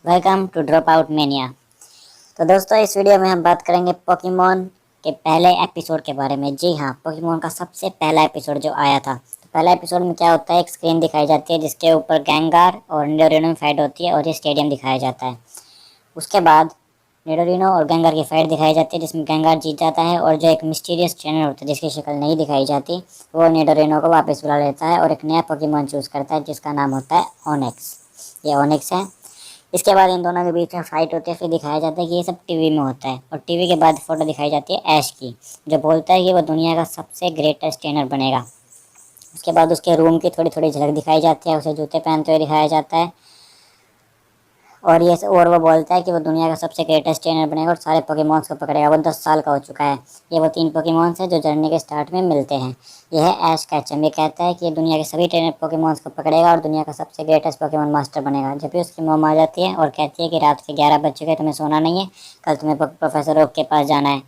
Welcome to drop out mania. तो दोस्तों, इस वीडियो में हम बात करेंगे पोकेमॉन के पहले एपिसोड के बारे में। जी हाँ, पोकेमॉन का सबसे पहला एपिसोड जो आया था। तो पहला एपिसोड में क्या होता है, एक स्क्रीन दिखाई जाती है जिसके ऊपर गैंगार और निडोरिनो में फाइट होती है और ये स्टेडियम दिखाया जाता है। उसके बाद निडोरिनो और गैंगार की फाइट दिखाई जाती है जिसमें गैंगार जीत जाता है और जो एक मिस्टीरियस ट्रेनर होता है जिसकी शक्ल नहीं दिखाई जाती, वो निडोरिनो को वापस बुला लेता है और एक नया पोकेमॉन चूज करता है जिसका नाम होता है ओनिक्स। ये ओनिक्स है। इसके बाद इन दोनों के बीच में फाइट होती है। फिर दिखाया जाता है कि ये सब टीवी में होता है और टीवी के बाद फोटो दिखाई जाती है ऐश की, जो बोलता है कि वो दुनिया का सबसे ग्रेटेस्ट ट्रेनर बनेगा। उसके बाद उसके रूम की थोड़ी थोड़ी झलक दिखाई जाती है, उसे जूते पहनते हुए दिखाया जाता है और वो बोलता है कि वो दुनिया का सबसे ग्रेटेस्ट ट्रेनर बनेगा और सारे पोकेमॉन्स को पकड़ेगा। वो 10 साल का हो चुका है। ये वो 3 पोकेमॉन्स हैं जो जर्नी के स्टार्ट में मिलते हैं। यह है ऐश कैचम। ये कहता है कि ये दुनिया के सभी ट्रेनर पोकेमॉन्स को पकड़ेगा और दुनिया का सबसे ग्रेटेस्ट पोकेमॉन मास्टर बनेगा। जब भी उसकी मॉम आ जाती है और कहती है कि रात के 11 बज चुके, तुम्हें सोना नहीं है, कल तुम्हें प्रोफेसर ओक के पास जाना है।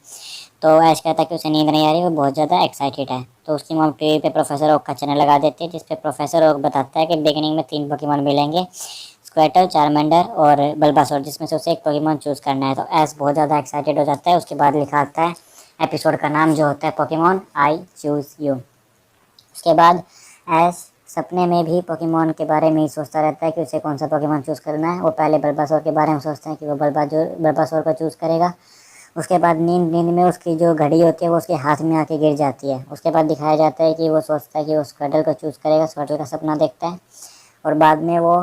तो ऐश कहता है कि उसे नींद नहीं आ रही, वो बहुत ज़्यादा एक्साइटेड है। तो उसकी मॉम टीवी पे प्रोफेसर ओक का चैनल लगा देती है जिसपे प्रोफेसर ओक बताता है कि बिगिनिंग में 3 पोकेमॉन मिलेंगे, स्क्वेटर, चारमेंडर और बल्बासोर, जिसमें से उसे एक पोकेमॉन चूज करना है। तो ऐश बहुत ज़्यादा एक्साइटेड हो जाता है। उसके बाद लिखा आता है एपिसोड का नाम जो होता है पोकेमॉन आई चूज यू। उसके बाद ऐश सपने में भी पोकेमॉन के बारे में ही सोचता रहता है कि उसे कौन सा पोकेमॉन चूज़ करना है। वो पहले बल्बासोर के बारे में सोचता है कि वो बल्बासोर को चूज़ करेगा। उसके बाद नींद में उसकी जो घड़ी होती है वो उसके हाथ में आके गिर जाती है। उसके बाद दिखाया जाता है कि वो सोचता है कि वो स्क्वेटल को चूज़ करेगा, स्क्वेटल का सपना देखता है और बाद में वो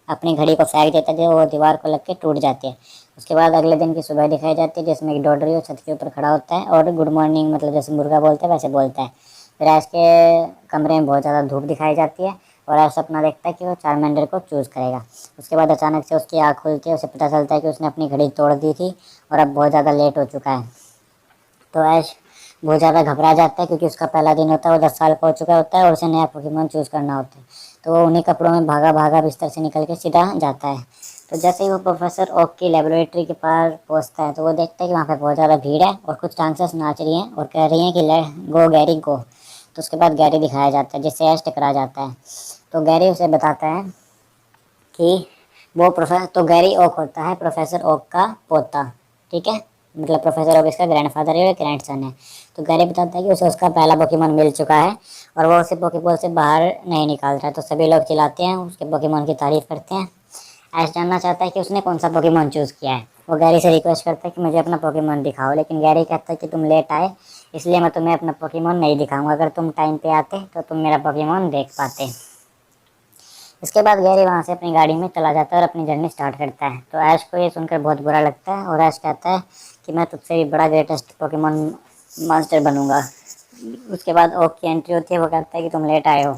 अपनी घड़ी को फेंक देता है जो वो दीवार को लग के टूट जाती है। उसके बाद अगले दिन की सुबह दिखाई जाती है जिसमें एक डोडरियो छत के ऊपर खड़ा होता है और गुड मॉर्निंग मतलब जैसे मुर्गा बोलता है वैसे बोलता है। फिर ऐश के कमरे में बहुत ज़्यादा धूप दिखाई जाती है और ऐश सपना देखता है कि वो चारमेंडर को चूज़ करेगा। उसके बाद अचानक से उसकी आँख खुलती है, उसे पता चलता है कि उसने अपनी घड़ी तोड़ दी थी और अब बहुत ज़्यादा लेट हो चुका है। तो ऐश बहुत ज़्यादा घबरा जाता है क्योंकि उसका पहला दिन होता है, वो 10 साल का हो चुका होता है और उसे नया पोकेमॉन चूज़ करना होता है। तो वो उन्हीं कपड़ों में भागा भागा बिस्तर से निकल के सीधा जाता है। तो जैसे ही वो प्रोफेसर ओक की लेबोरेटरी के पास पहुंचता है तो वो देखता है कि वहाँ पे बहुत ज़्यादा भीड़ है और कुछ डांसर्स नाच रही हैं और कह रही हैं कि गो गैरी गो। तो उसके बाद गैरी दिखाया जाता है जिससे ऐश टकरा जाता है। तो गैरी उसे बताता है कि तो गैरी ओक होता है प्रोफेसर ओक का पोता, ठीक है, मतलब प्रोफेसर ओक इसका ग्रैंडफादर है और ग्रैंडसन है। तो गैरी बताता है कि उसे उसका पहला पोकेमॉन मिल चुका है और वो उसे पोकेबॉल से बाहर नहीं निकाल रहा है। तो सभी लोग चिल्लाते हैं, उसके पोकेमॉन की तारीफ करते हैं। ऐश जानना चाहता है कि उसने कौन सा पोकेमॉन चूज़ किया है। वो गैरी से रिक्वेस्ट करता है कि मुझे अपना पोकेमॉन दिखाओ, लेकिन गैरी कहता है कि तुम लेट आए इसलिए मैं तुम्हें अपना पोकेमॉन नहीं दिखाऊंगा, अगर तुम टाइम पे आते तो तुम मेरा पोकेमॉन देख पाते। इसके बाद गैरी वहाँ से अपनी गाड़ी में चला जाता है और अपनी जर्नी स्टार्ट करता है। तो ऐश को ये सुनकर बहुत बुरा लगता है और ऐश कहता है कि मैं तुझसे भी बड़ा ग्रेटेस्ट पोकेमॉन मास्टर बनूंगा। उसके बाद ओक की एंट्री होती है, वो कहता है कि तुम लेट आए हो।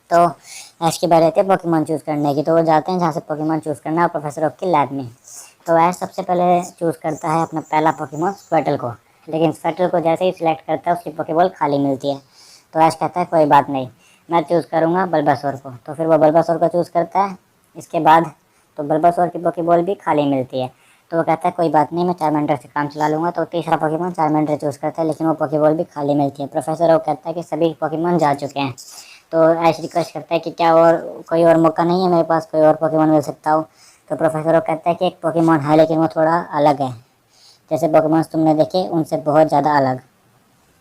तो ऐश की बारी आती है पोकेमॉन चूज़ करने की। तो वो जाते हैं जहाँ से पोकेमॉन चूज़ करना है प्रोफेसर ओक की लैब में। तो ऐश सबसे पहले चूज़ करता है अपना पहला पोकेमॉन स्क्वेटल को, लेकिन स्क्वेटल को जैसे ही सिलेक्ट करता है उसकी पोकेबॉल खाली मिलती है। तो ऐश कहता है कोई बात नहीं, मैं चूज़ करूँगा बल्बासोर को। तो फिर वो बल्बासोर को चूज़ करता है। इसके बाद तो बल्बासोर की पोकेबॉल भी खाली मिलती है। तो वो कहता है कोई बात नहीं, मैं चारमेंडर से काम चला लूँगा। तो तीसरा पोकेमॉन चारमेंडर चूज़ करता है लेकिन वो पोकेबॉल भी खाली मिलती है। प्रोफेसर वो कहता है कि सभी पोकेमॉन जा चुके हैं। तो ऐश रिक्वेस्ट करता है कि क्या और कोई और मौका नहीं है मेरे पास, कोई और पोकेमॉन मिल सकता हो। तो प्रोफेसर वो कहता है कि एक पोकेमॉन है लेकिन वो थोड़ा अलग है, जैसे पोकेमॉन्स तुमने देखे उनसे बहुत ज़्यादा अलग।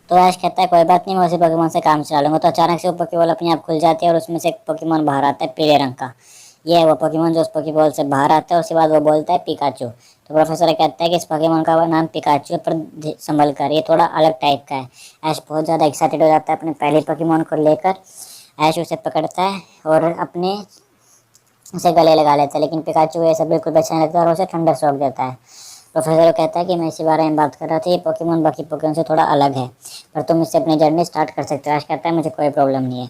तो ऐश कहता है कोई बात नहीं, मैं उसी पोकेमॉन से काम चला लूँगा। तो अचानक से वो पोकेबॉल अपने आप खुल जाती है और उसमें से एक पोकेमॉन बाहर आता है पीले रंग का। ये है वो पोकेमॉन जो उस पोकेबॉल से बाहर आता है। उसके बाद वो बोलता है पिकाचू। तो प्रोफेसर कहता है कि इस पोकेमॉन का नाम पिकाचू है, पर संभल कर, ये थोड़ा अलग टाइप का है। ऐश बहुत ज़्यादा एक्साइटेड हो जाता है अपने पहले पोकेमॉन को लेकर। ऐश उसे पकड़ता है और अपने उसे गले लगा लेता है, लेकिन पिकाचू ऐसा बिल्कुल अच्छा नहीं लगता और उसे ठंडा शॉक देता है। प्रोफेसर कहता है कि मैं इसी बारे में बात कर रहा था, ये पोकेमॉन बाकी पोकेमॉन से थोड़ा अलग है, पर तुम इससे अपनी जर्नी स्टार्ट कर सकते हो। ऐश कहता है मुझे कोई प्रॉब्लम नहीं है।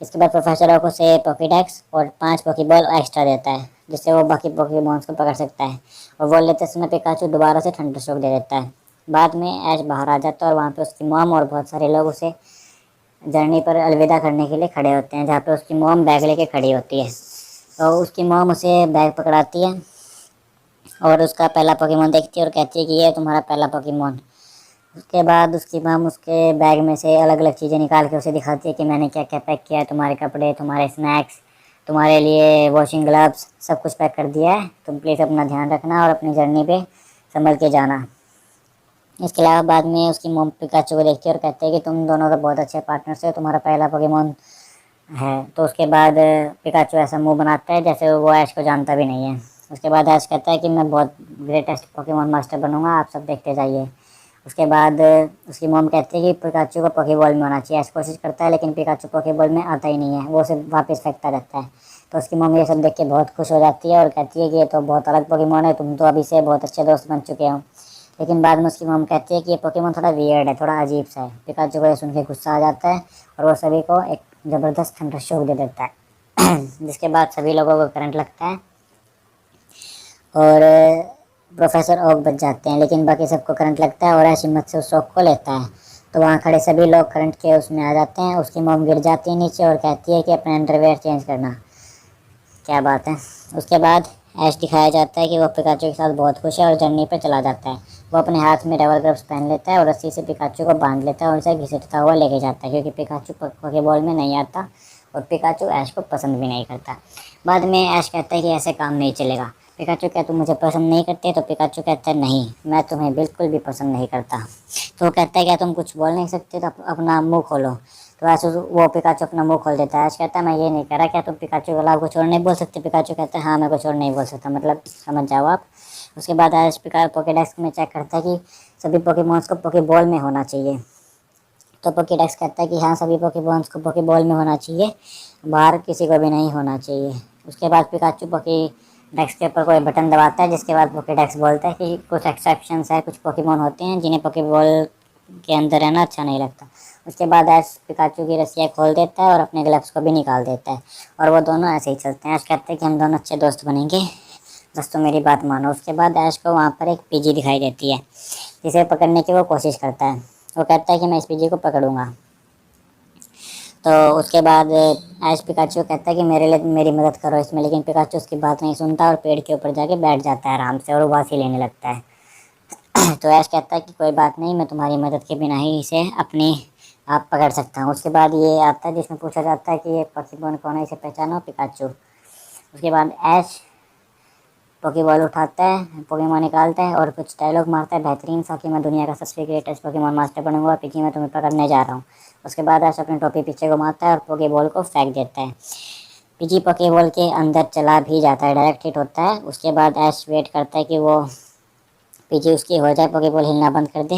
इसके बाद प्रोफेसर को से पोकेडेक्स और 5 पोकेबॉल एक्स्ट्रा देता है जिससे वो बाकी पोकेमॉन्स को पकड़ सकता है और वो लेते समय पिकाचू दोबारा से ठंडा शॉक दे देता है। बाद में ऐश बाहर आ जाता है और वहाँ पे उसकी मॉम और बहुत सारे लोग उसे जर्नी पर अलविदा करने के लिए खड़े होते हैं, जहाँ पे उसकी मॉम बैग लेके खड़ी होती है। तो उसकी मॉम उसे बैग पकड़ाती है और उसका पहला पोकेमॉन देखती है और कहती है कि ये तुम्हारा पहला पोकेमॉन। उसके बाद उसकी मॉम उसके बैग में से अलग अलग चीज़ें निकाल के उसे दिखाती है कि मैंने क्या क्या पैक किया है, तुम्हारे कपड़े, तुम्हारे स्नैक्स, तुम्हारे लिए वॉशिंग ग्लव्स सब कुछ पैक कर दिया है, तुम प्लीज़ अपना ध्यान रखना और अपनी जर्नी पे संभल के जाना। इसके अलावा बाद में उसकी मॉम पिकाचू को देखती है और कहते हैं कि तुम दोनों तो बहुत अच्छे पार्टनर्स हो, तुम्हारा पहला पोकेमॉन है। तो उसके बाद पिकाचू ऐसा मुंह बनाता है जैसे वो ऐश को जानता भी नहीं है। उसके बाद ऐश कहता है कि मैं बहुत ग्रेटेस्ट पोकेमॉन मास्टर बनूंगा, आप सब देखते जाइए। उसके बाद उसकी मॉम कहती है कि पिकाचू को पोकेबॉल में होना चाहिए। ऐश कोशिश करता है लेकिन पिकाचू पोकेबॉल में आता ही नहीं है, वो उसे वापस फेंकता रहता है। तो उसकी मॉम ये सब देख के बहुत खुश हो जाती है और कहती है कि ये तो बहुत अलग पोकेमॉन है, तुम तो अभी से बहुत अच्छे दोस्त बन चुके हो। लेकिन बाद में उसकी मॉम कहती है कि ये पोकेमॉन थोड़ा वियर्ड है, थोड़ा अजीब सा है। पिकाचू को ये सुन के गुस्सा आ जाता है और वो सभी को एक ज़बरदस्त थंडर शॉक दे देता है जिसके बाद सभी लोगों को करंट लगता है और प्रोफेसर ओक बच जाते हैं, लेकिन बाकी सबको करंट लगता है और ऐश हिम्मत से उस शॉक को लेता है। तो वहाँ खड़े सभी लोग करंट के उसमें आ जाते हैं। उसकी मॉम गिर जाती है नीचे और कहती है कि अपने अंडरवेयर चेंज करना। क्या बात है। उसके बाद ऐश दिखाया जाता है कि वो पिकाचू के साथ बहुत खुश है और जर्नी पर चला जाता है। वो अपने हाथ में रबर ग्लव्स पहन लेता है और रस्सी से पिकाचू को बांध लेता है और उसे घसीटता हुआ लेके जाता है, क्योंकि पिकाचू पोकेबॉल में नहीं आता और पिकाचू ऐश को पसंद भी नहीं करता। बाद में ऐश कहता है कि ऐसे काम नहीं चलेगा। पिकाचू क्या तुम मुझे पसंद नहीं करते? तो पिकाचू कहता है नहीं, मैं तुम्हें बिल्कुल भी पसंद नहीं करता। तो वो कहता है क्या तुम कुछ बोल नहीं सकते? तो अपना मुँह खोलो। तो ऐसे वो पिकाचू अपना मुंह खोल देता है। ऐश कहता है मैं ये नहीं कह रहा, क्या तुम पिकाचू के अलावा कुछ और नहीं बोल सकते? पिकाचू कहता है हाँ मैं कुछ और नहीं बोल सकता, मतलब समझ जाओ आप। उसके बाद ऐश पोकेडेक्स में चेक करता है कि सभी पोकेमॉन्स को पोकेबॉल में होना चाहिए। तो पोकेडेक्स कहता है कि हाँ सभी पोकेमॉन्स को पोकेबॉल में होना चाहिए, बाहर किसी को भी नहीं होना चाहिए। उसके बाद पिकाचू पोकेडेक्स के ऊपर कोई बटन दबाता है, जिसके बाद पोकेडेक्स बोलता है कि कुछ एक्सेप्शंस है, कुछ पोकेमॉन होते हैं जिन्हें पोकेबॉल के अंदर रहना अच्छा नहीं लगता। उसके बाद ऐश पिकाचू की रस्सियाँ खोल देता है और अपने ग्लव्स को भी निकाल देता है और वो दोनों ऐसे ही चलते हैं। ऐश कहते हैं कि हम दोनों अच्छे दोस्त बनेंगे, बस तो मेरी बात मानो। उसके बाद ऐश को वहाँ पर एक पीजी दिखाई देती है जिसे पकड़ने की वो कोशिश करता है। वो कहता है कि मैं इस पीजी को पकड़ूंगा। तो उसके बाद ऐश पिकाचू कहता है कि मेरे लिए मेरी मदद करो इसमें, लेकिन पिकाचू उसकी बात नहीं सुनता और पेड़ के ऊपर जाके बैठ जाता है आराम से और उबासी लेने लगता है। तो ऐश कहता है कि कोई बात नहीं, मैं तुम्हारी मदद के बिना ही इसे अपनी आप पकड़ सकता हूँ। उसके बाद ये आता है जिसमें पूछा जाता है कि ये पोकेमॉन कौन है, इसे पहचानो। पिकाचू। उसके बाद ऐश पोकेबॉल उठाता है, पोकेमॉन निकालता है और कुछ डायलॉग मारता है बेहतरीन सा कि मैं दुनिया का सबसे ग्रेटेस्ट पोकेमॉन मास्टर बनूंगा, पीछे मैं तुम्हें पकड़ने जा रहा हूँ। उसके बाद ऐश अपनी टोपी पीछे घुमाता है और पोकेबॉल को फेंक देता है। पीजी पोकेबॉल के अंदर चला भी जाता है, डायरेक्ट हिट होता है। उसके बाद ऐश वेट करता है कि वो पीजी उसकी हो जाए, पोकेबॉल हिलना बंद कर दे,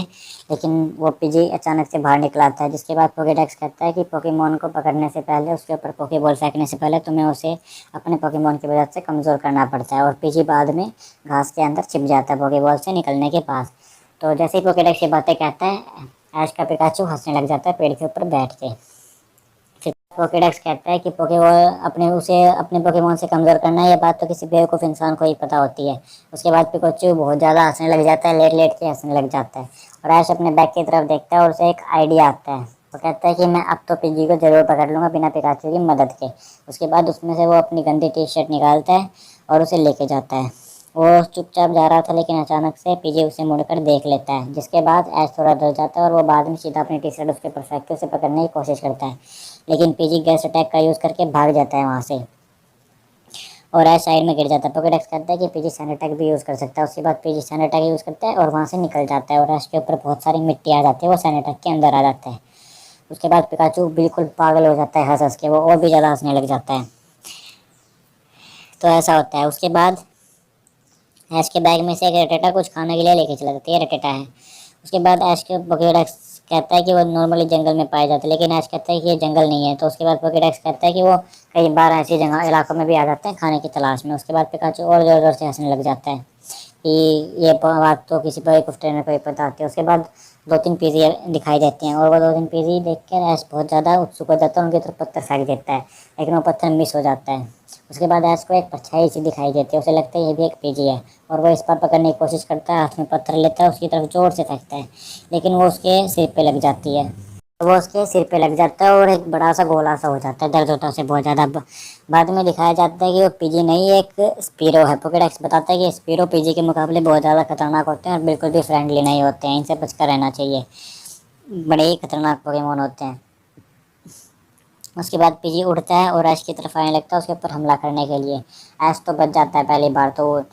लेकिन वो पीजी अचानक से बाहर निकल आता है। जिसके बाद पोकेडेक्स कहता है कि पोकेमॉन को पकड़ने से पहले, उसके ऊपर पोकेबॉल फेंकने से पहले तुम्हें उसे अपने पोकेमॉन की वजह से कमज़ोर करना पड़ता है। और पीजी बाद में घास के अंदर छिप जाता है पोकेबॉल से निकलने के पास। तो जैसे ही पोकेडेक्स ये बातें कहता है, ऐश का पिकाचू हंसने लग जाता है पेड़ के ऊपर बैठ के। पोकेडेक्स कहता है कि अपने पोकेमॉन से कमज़ोर करना है, ये बात तो किसी बेवकूफ़ इंसान को ही पता होती है। उसके बाद पिकाचू बहुत ज़्यादा हंसने लग जाता है, लेट लेट के हंसने लग जाता है और ऐश अपने बैग की तरफ देखता है और उसे एक आइडिया आता है। वो कहता है कि मैं अब तो पीजी को ज़रूर पकड़ लूँगा बिना पिकाचू की मदद के। उसके बाद उसमें से वो अपनी गंदी टी शर्ट निकालता है और उसे लेके जाता है। वो चुपचाप जा रहा था लेकिन अचानक से पीजे उसे मुड़कर देख लेता है, जिसके बाद ऐश थोड़ा डर जाता है और वो बाद में सीधा अपनी टी शर्ट उसके ऊपर फेंक के उसे पकड़ने की कोशिश करता है, लेकिन पीजी गैस अटैक का यूज़ करके भाग जाता है वहाँ से और ऐश साइड में गिर जाता है। पोकेडेक्स कहता है कि पीजी सैंड अटैक भी यूज़ कर सकता है। उसके बाद पीजी सैंड अटैक यूज़ करता है और वहाँ से निकल जाता है और ऐश के ऊपर बहुत सारी मिट्टी आ जाती है, वो सैंड अटैक के अंदर आ जाता है। उसके बाद पिकाचू बिल्कुल पागल हो जाता है हंस हंस के, वो और भी ज़्यादा हंसने लग जाता है। तो ऐसा होता है। उसके बाद ऐश के बैग में से एक रटेटा कुछ खाने के लिए लेके चला जाता है, ये रटेटा है। उसके बाद ऐश के पोकेडेक्स कहता है कि वो नॉर्मली जंगल में पाए जाते हैं, लेकिन ऐश कहता है कि ये जंगल नहीं है। तो उसके बाद पोकेडेक्स कहता है कि वो कई बार ऐसी जगह इलाकों में भी आ जाते हैं खाने की तलाश में। उसके बाद पिकाचू और ज़ोर ज़ोर से हंसने लग जाता है कि ये बात तो किसी बेवकूफ़ ट्रेनर को ही पता होती है। उसके बाद 2-3 पीजी दिखाई देते हैं और वो 2-3 पीजी देख कर ऐश बहुत ज़्यादा उत्सुक हो जाता है, उनकी तरफ पत्थर फेंक देता है, लेकिन वो पत्थर मिस हो जाता है। उसके बाद ऐश को एक परछाई सी दिखाई देती है, उसे लगता है ये भी एक पीजी है और वो इस पर पकड़ने की कोशिश करता है, हाथ में पत्थर लेता है, उसकी तरफ जोर से फेंकता है, लेकिन वो उसके सिर पे लग जाती है। वो उसके सिर पे लग जाता है और एक बड़ा सा गोला सा हो जाता है, दर्द होता है उसे बहुत ज़्यादा। बाद में दिखाया जाता है कि वो पीजी नहीं एक स्पीरो है। पोकेडेक्स बताता है कि स्पीरो पीजी के मुकाबले बहुत ज़्यादा खतरनाक होते हैं और बिल्कुल भी फ्रेंडली नहीं होते हैं, इनसे बचकर रहना चाहिए, बड़े ही खतरनाक पोकेमॉन होते हैं। उसके बाद पीजी उड़ता है और ऐश की तरफ आने लगता है उसके ऊपर हमला करने के लिए। ऐश तो बच जाता है पहली बार, तो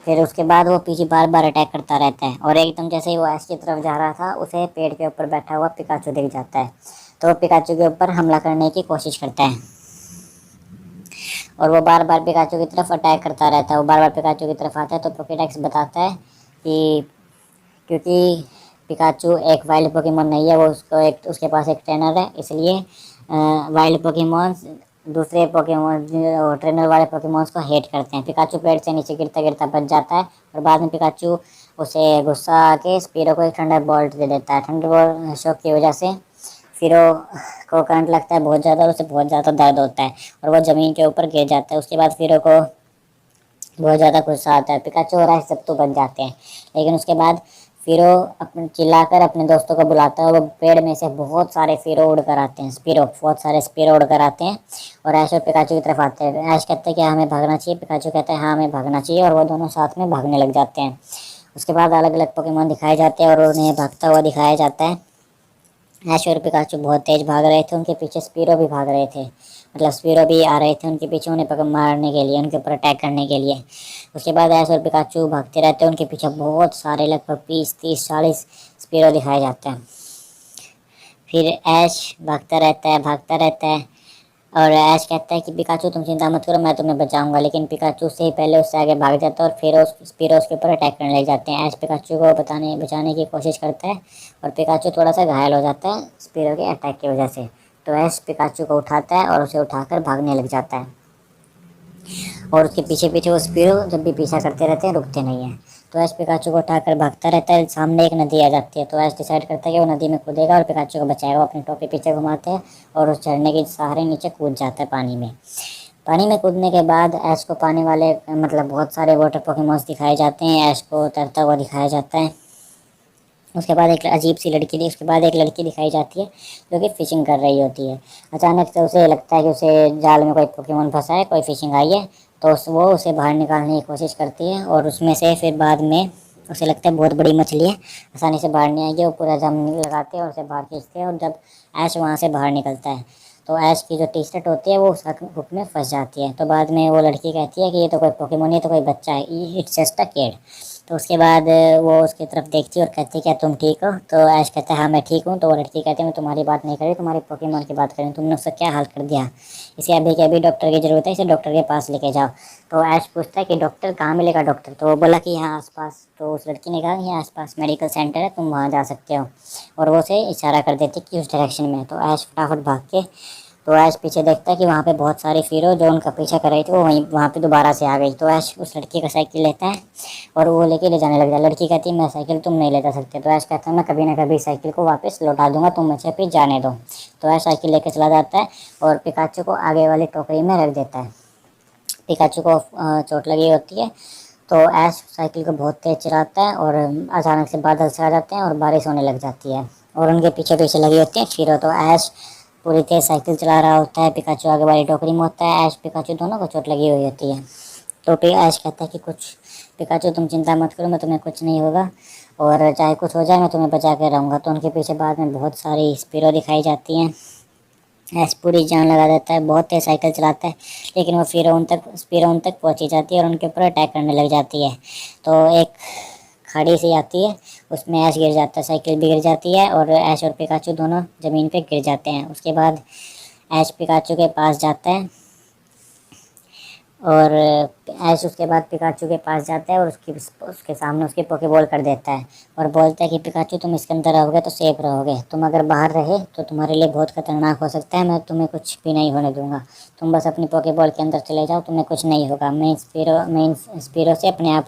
फिर उसके बाद वो पीछे बार बार अटैक करता रहता है और एकदम जैसे ही वो ऐश की तरफ जा रहा था उसे पेड़ के ऊपर बैठा हुआ पिकाचू दिख जाता है। तो वो पिकाचू के ऊपर हमला करने की कोशिश करता है और वो बार बार पिकाचू की तरफ अटैक करता रहता है। वो बार बार पिकाचू की तरफ आता है तो पोकेडेक्स बताता है कि क्योंकि पिकाचू एक वाइल्ड पोकेमोन नहीं है, वो उसको एक उसके पास एक ट्रेनर है, इसलिए वाइल्ड पोकेमोन्स दूसरे पोकेमोन ट्रेनर वाले पोकेमोन्स को हेट करते हैं। पिकाचू पेड़ से नीचे गिरता गिरता बच जाता है और बाद में पिकाचू उसे गुस्सा आके स्पीरो को एक थंडर बोल्ट दे देता है। थंडर बोल्ट शॉक की वजह से फिरो को करंट लगता है बहुत ज़्यादा और उसे बहुत ज़्यादा दर्द होता है और वो ज़मीन के ऊपर गिर जाता है। उसके बाद फिरो को बहुत ज़्यादा गुस्सा आता है। पिकाचू और ऐश सब तो बच जाते हैं, लेकिन उसके बाद फिरो अपने चिल्लाकर अपने दोस्तों को बुलाता है और वो पेड़ में से बहुत सारे फिरो उड़ कर आते हैं। स्पीरो बहुत सारे स्पीरो उड़ कर आते हैं और ऐश और पिकाचू की तरफ आते हैं। ऐश कहते हैं कि हमें भागना चाहिए, पिकाचू कहता है हाँ हमें भागना चाहिए और वो दोनों साथ में भागने लग जाते हैं। उसके बाद अलग अलग पोकेमोन दिखाए जाते हैं और उन्हें भागता हुआ दिखाया जाता है। ऐश और पिकाचू बहुत तेज भाग रहे थे, उनके पीछे स्पीरो भी भाग रहे थे, मतलब स्पीरो भी आ रहे थे उनके पीछे उन्हें पकड़ मारने के लिए, उनके ऊपर अटैक करने के लिए। उसके बाद ऐश और पिकाचू भागते रहते हैं, उनके पीछे बहुत सारे लगभग 20 30 40 स्पीरो दिखाए जाते हैं। फिर ऐश भागता रहता है और ऐश कहता है कि पिकाचू तुम चिंता मत करो मैं तुम्हें बचाऊंगा, लेकिन पिकाचू से ही पहले उससे आगे भाग जाता है और फिर स्पीरो उसके ऊपर अटैक करने लग जाते हैं। ऐश पिकाचू को बचाने की कोशिश करता है और पिकाचू थोड़ा सा घायल हो जाता है स्पीरो के अटैक की वजह से। तो ऐश पिकाचू को उठाता है और उसे उठाकर भागने लग जाता है और उसके पीछे पीछे वो स्पीरो जब भी पीछा करते रहते हैं रुकते नहीं हैं। तो ऐश पिकाचू को उठाकर भागता रहता है। सामने एक नदी आ जाती है तो ऐश डिसाइड करता है कि वो नदी में कूदेगा और पिकाचू को बचाएगा। वो अपनी टोपी पीछे घुमाते हैं और उस झरने के सहारे नीचे कूद जाता है पानी में। पानी में कूदने के बाद ऐश को पाने वाले मतलब बहुत सारे वाटर पोकेमॉन्स दिखाए जाते हैं। ऐश को तैरता हुआ दिखाया जाता है। उसके बाद एक अजीब सी लड़की थी उसके बाद एक लड़की दिखाई जाती है जो कि फ़िशिंग कर रही होती है। अचानक से उसे लगता है कि उसे जाल में कोई पोकेमोन फंसा है, कोई फ़िशिंग आई है, तो वो उसे बाहर निकालने की कोशिश करती है और उसमें से फिर बाद में उसे लगता है बहुत बड़ी मछली है, आसानी से बाहर नहीं आएगी। वो पूरा जाम लगाते हैं और उसे बाहर खींचते हैं और जब ऐश वहाँ से बाहर निकलता है तो ऐश की जो टी शर्ट होती है वो उस हुक में फंस जाती है। तो बाद में वो लड़की कहती है कि ये तो कोई पोकेमोन, ये तो कोई बच्चा है, इट्स जस्ट अ किड। तो उसके बाद वो उसकी तरफ देखती है और कहती है क्या तुम ठीक हो? तो ऐश कहता है हाँ मैं ठीक हूँ। तो वो लड़की कहती है मैं तुम्हारी बात नहीं कर रही, तुम्हारे पोकेमोन की बात कर रही हूँ, तुमने उसका क्या हाल कर दिया, इसे अभी के अभी डॉक्टर की ज़रूरत है, इसे डॉक्टर के पास लेके जाओ। तो ऐश पूछता है कि डॉक्टर कहाँ मिलेगा डॉक्टर? तो वो बोला कि यहाँ आसपास। तो उस लड़की ने कहा यहाँ आसपास मेडिकल सेंटर है, तुम वहाँ जा सकते हो, और वो उसे इशारा कर देती कि उस डायरेक्शन में। तो ऐश फटाफट भाग के तो ऐश पीछे देखता है कि वहाँ पे बहुत सारी फिरो जो उनका पीछा कर रही थी वो वहाँ पे दोबारा से आ गई। तो ऐश उस लड़की का साइकिल लेता है और वो लेके ले जाने लग जाए। लड़की कहती है मैं साइकिल तुम नहीं ले जा सकते। तो ऐश कहता है मैं कभी ना कभी साइकिल को वापस लौटा दूंगा, तुम मुझे भी जाने दो। तो ऐश साइकिल लेके चला जाता है और पिकाचू को आगे वाली टोकरी में रख देता है। पिकाचू को चोट लगी होती है तो ऐश साइकिल को बहुत तेज चलाता है और अचानक से बादल से आ जाते हैं और बारिश होने लग जाती है और उनके पीछे पीछे लगी होती है फिर। तो ऐश पूरी तेज साइकिल चला रहा होता है, पिकाचू आगे वाली टोकरी में होता है। ऐश पिकाचू दोनों को चोट लगी हुई होती है। तो ऐश कहता है कि कुछ पिकाचू तुम चिंता मत करो, मैं तुम्हें कुछ नहीं होगा और चाहे कुछ हो जाए मैं तुम्हें बचा कर रहूँगा। तो उनके पीछे बाद में बहुत सारी स्पीरो दिखाई जाती हैं। ऐश पूरी जान लगा देता है, बहुत तेज साइकिल चलाता है, लेकिन वो स्पीरो उन तक पहुँच ही जाती है और उनके ऊपर अटैक करने लग जाती है। तो एक खाड़ी सी आती है, उसमें ऐश गिर जाता है, साइकिल भी गिर जाती है और ऐश और पिकाचू दोनों ज़मीन पे गिर जाते हैं। उसके बाद ऐश पिकाचू के पास जाता है और ऐश उसके बाद पिकाचू के पास जाता है और उसके सामने उसकी पोकेबॉल कर देता है और बोलता है कि पिकाचू तुम इसके अंदर रहोगे तो सेफ रहोगे, तुम अगर बाहर रहे तो तुम्हारे लिए बहुत खतरनाक हो सकता है, मैं तुम्हें कुछ भी नहीं होने दूंगा, तुम बस अपनी पोकेबॉल के अंदर चले जाओ, तुम्हें कुछ नहीं होगा, मैं इन स्पीरो से अपने आप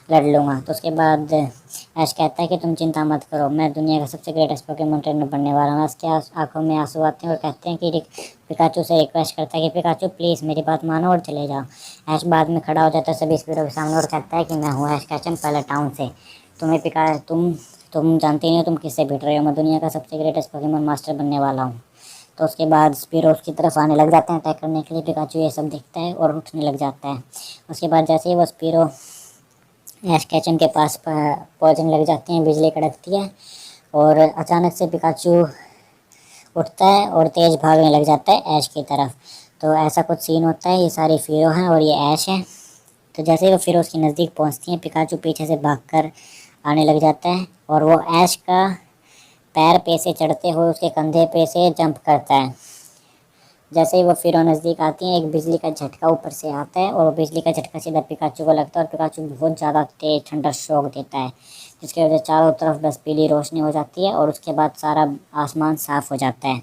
लड़ लूँगा। तो उसके बाद ऐश कहता है कि तुम चिंता मत करो, मैं दुनिया का सबसे ग्रेटेस्ट पोकेमोन ट्रेनर बनने वाला हूँ। उसके आंखों में आंसू आते हैं और कहते हैं कि पिकाचू से रिक्वेस्ट करता है कि पिकाचू प्लीज़ मेरी बात मानो और चले जाओ। ऐश बाद में खड़ा हो जाता है सभी स्पीरो के सामने और कहता है कि मैं हूँ ऐश कैचम पहले टाउन से, तुम जानते नहीं हो तुम किससे भिड़ रहे हो, मैं दुनिया का सबसे ग्रेटेस्ट पोकेमोन मास्टर बनने वाला हूँ। तो उसके बाद स्पीरो उसकी तरफ आने लग जाते हैं अटैक करने के लिए। पिकाचू ये सब देखता है और उठने लग जाता है। उसके बाद जैसे ही वो स्पीरो ऐश कैचम के पास पहुँचने लग जाते हैं, बिजली कड़कती है और अचानक से पिकाचू उठता है और तेज भागने लग जाता है ऐश की तरफ। तो ऐसा कुछ सीन होता है। ये सारी फिरो हैं और ये ऐश है। तो जैसे ही वो फिरो उसके नज़दीक पहुंचती है, पिकाचू पीछे से भागकर आने लग जाता है और वो ऐश का पैर पे से चढ़ते हुए उसके कंधे पे से जंप करता है। जैसे ही वो फिर नज़दीक आती है, एक बिजली का झटका ऊपर से आता है और वो बिजली का झटका सीधा पिकाचू को लगता है और पिकाचू बहुत ज़्यादा तेज ठंडा शॉक देता है, जिसकी वजह से चारों तरफ बस पीली रोशनी हो जाती है और उसके बाद सारा आसमान साफ़ हो जाता है।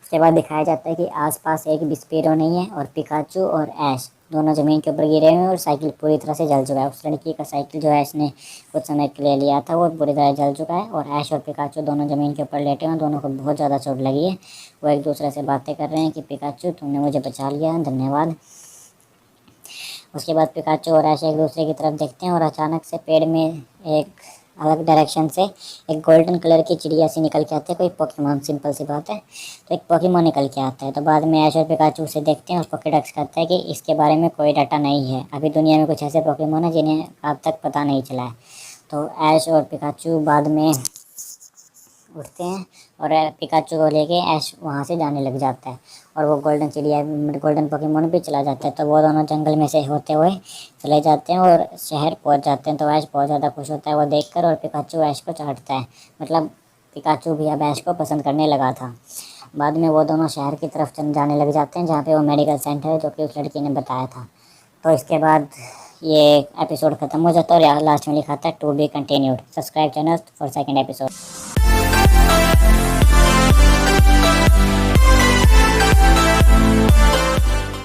उसके बाद दिखाया जाता है कि आसपास एक भी स्पीरो नहीं है और पिकाचू और ऐश दोनों ज़मीन के ऊपर गिरे हुए हैं और साइकिल पूरी तरह से जल चुका है। उस लड़की का साइकिल जो है इसने कुछ समय के लिए लिया था, वो पूरी तरह जल चुका है और ऐश और पिकाचू दोनों ज़मीन के ऊपर लेटे हुए हैं। दोनों को बहुत ज़्यादा चोट लगी है। वो एक दूसरे से बातें कर रहे हैं कि पिकाचू तुमने मुझे बचा लिया, धन्यवाद। उसके बाद पिकाचू और ऐश एक दूसरे की तरफ देखते हैं और अचानक से पेड़ में एक अलग डायरेक्शन से एक गोल्डन कलर की चिड़िया सी निकल के आती है। कोई पोकेमॉन, सिंपल सी बात है। तो एक पोकेमॉन निकल के आता है। तो बाद में ऐश और पिकाचू उसे देखते हैं और पोकेडेक्स कहता है कि इसके बारे में कोई डाटा नहीं है, अभी दुनिया में कुछ ऐसे पोकेमॉन है जिन्हें अब तक पता नहीं चला है। तो ऐश और पिकाचू बाद में उठते हैं और पिकाचू को लेके ऐश वहाँ से जाने लग जाता है और वो गोल्डन चिड़िया, गोल्डन पोकेमॉन भी चला जाता है। तो वो दोनों जंगल में से होते हुए चले जाते हैं और शहर पहुँच जाते हैं। तो ऐश बहुत ज़्यादा खुश होता है वो देखकर और पिकाचू ऐश को चाटता है। मतलब पिकाचू भी अब ऐश को पसंद करने लगा था। बाद में वो दोनों शहर की तरफ जाने लग जाते हैं जहाँ पे वो मेडिकल सेंटर है जो कि उस लड़की ने बताया था। तो इसके बाद ये एपिसोड ख़त्म हो जाता है और यहाँ लास्ट में लिखा था to be continued. Subscribe channel for second episode.